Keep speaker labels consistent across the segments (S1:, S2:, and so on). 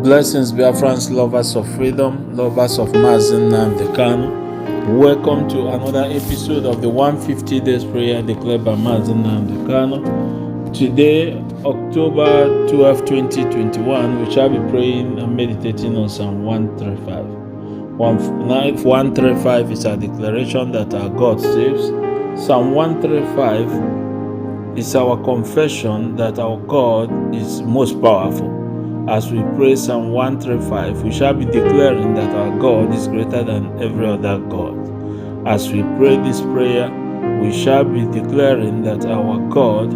S1: Blessings, Biafrans, lovers of freedom, lovers of Mazi Nnamdi Kanu. Welcome to another episode of the 150 Days Prayer declared by Mazi Nnamdi Kanu. Today, October 12, 2021, we shall be praying and meditating on Psalm 135. 135 is a declaration that our God saves. Psalm 135 is our confession that our God is most powerful. As we pray Psalm 135, we shall be declaring that our God is greater than every other God. As we pray this prayer, we shall be declaring that our God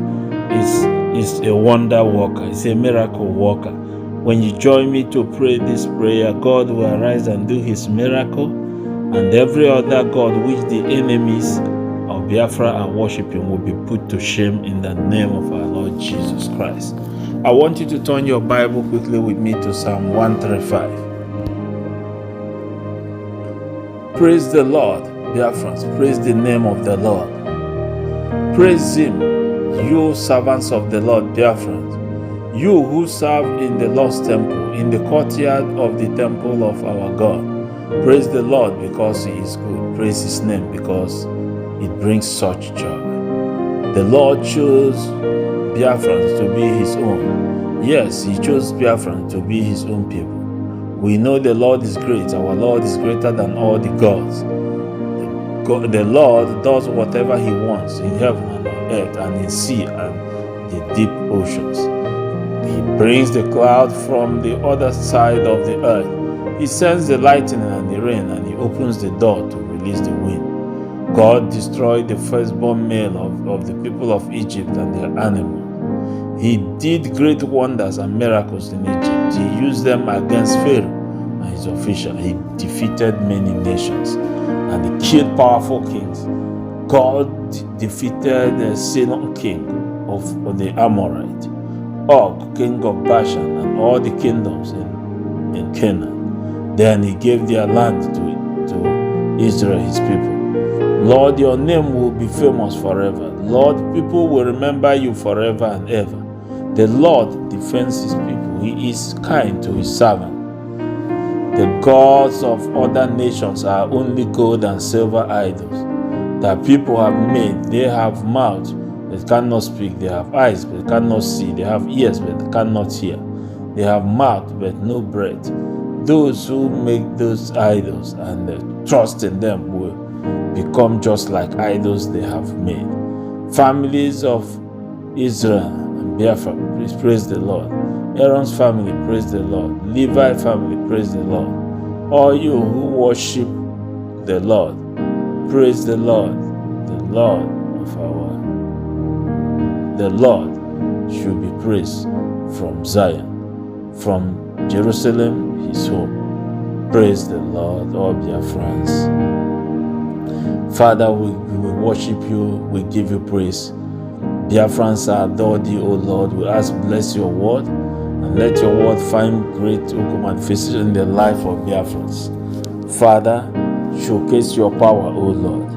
S1: is a wonder worker, is a miracle worker. When you join me to pray this prayer, God will arise and do his miracle, and every other God which the enemies of Biafra are worshiping will be put to shame in the name of our Lord Jesus Christ. I want you to turn your Bible quickly with me to Psalm 135. Praise the Lord, Biafrans. Praise the name of the Lord. Praise him, you servants of the Lord, Biafrans. You who serve in the Lord's temple, in the courtyard of the temple of our God. Praise the Lord because he is good. Praise his name because it brings such joy. The Lord chose Biafrans to be his own. Yes, he chose Biafrans to be his own people. We know the Lord is great. Our Lord is greater than all the gods. The Lord does whatever he wants in heaven and on earth and in sea and the deep oceans. He brings the cloud from the other side of the earth. He sends the lightning and the rain, and he opens the door to release the wind. God destroyed the firstborn male of the people of Egypt and their animals. He did great wonders and miracles in Egypt. He used them against Pharaoh and his officials. He defeated many nations and he killed powerful kings. God defeated the Sihon king of the Amorite, Og, king of Bashan, and all the kingdoms in Canaan. Then he gave their land to Israel, his people. Lord, your name will be famous forever. Lord, people will remember you forever and ever. The Lord defends his people. He is kind to his servant. The gods of other nations are only gold and silver idols that people have made. They have mouths but cannot speak. They have eyes but cannot see. They have ears but cannot hear. They have mouth but no breath. Those who make those idols and trust in them will become just like idols they have made. Families of Israel and Biafra, please praise the Lord. Aaron's family, praise the Lord. Levi family, praise the Lord. All you who worship the Lord, praise the Lord. The Lord should be praised from Zion, from Jerusalem, his home. Praise the Lord, all Biafrans. Father, we worship you, we give you praise. Biafrans adore thee, O Lord. We ask, bless your word, and let your word find great manifestation in the life of Biafrans. Father, showcase your power, O Lord.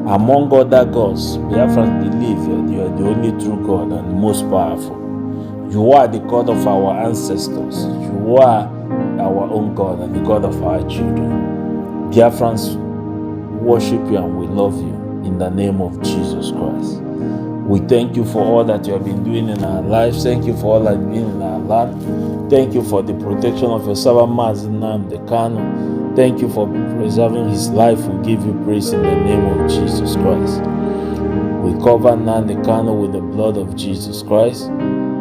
S1: Among other gods, Biafrans believe you are the only true God and most powerful. You are the God of our ancestors. You are our own God and the God of our children. Biafrans worship you and we love you in the name of Jesus Christ. We thank you for all that you have been doing in our lives. Thank you for all that you've been in our land. Thank you for the protection of your servant Mazi Nnamdi Kanu. Thank you for preserving his life. We give you praise in the name of Jesus Christ. We cover Nnamdi Kanu with the blood of Jesus Christ.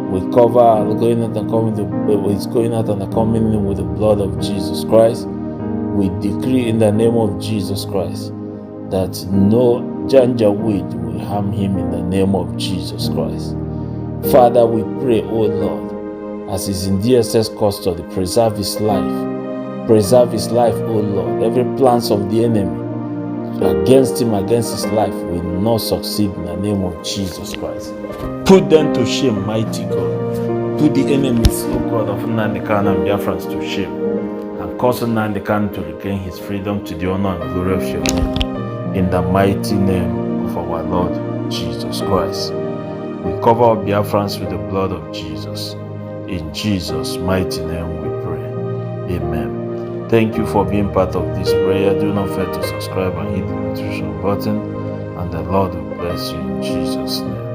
S1: We cover our going out and coming in with the blood of Jesus Christ. We decree in the name of Jesus Christ that no janjaweed will harm him in the name of Jesus Christ. Father, we pray, O Lord, as he's in DSS custody, preserve his life. Preserve his life, O Lord. Every plans of the enemy against him, against his life, will not succeed in the name of Jesus Christ. Put them to shame, mighty God. Put the enemies, O God, of Nnamdi Kanu and Biafrans to shame, and cause Nnamdi Kanu to regain his freedom to the honor and glory of your name. In the mighty name of our Lord Jesus Christ. We cover our Biafrans with the blood of Jesus. In Jesus' mighty name we pray. Amen. Thank you for being part of this prayer. Do not forget to subscribe and hit the notification button, and the Lord will bless you in Jesus' name.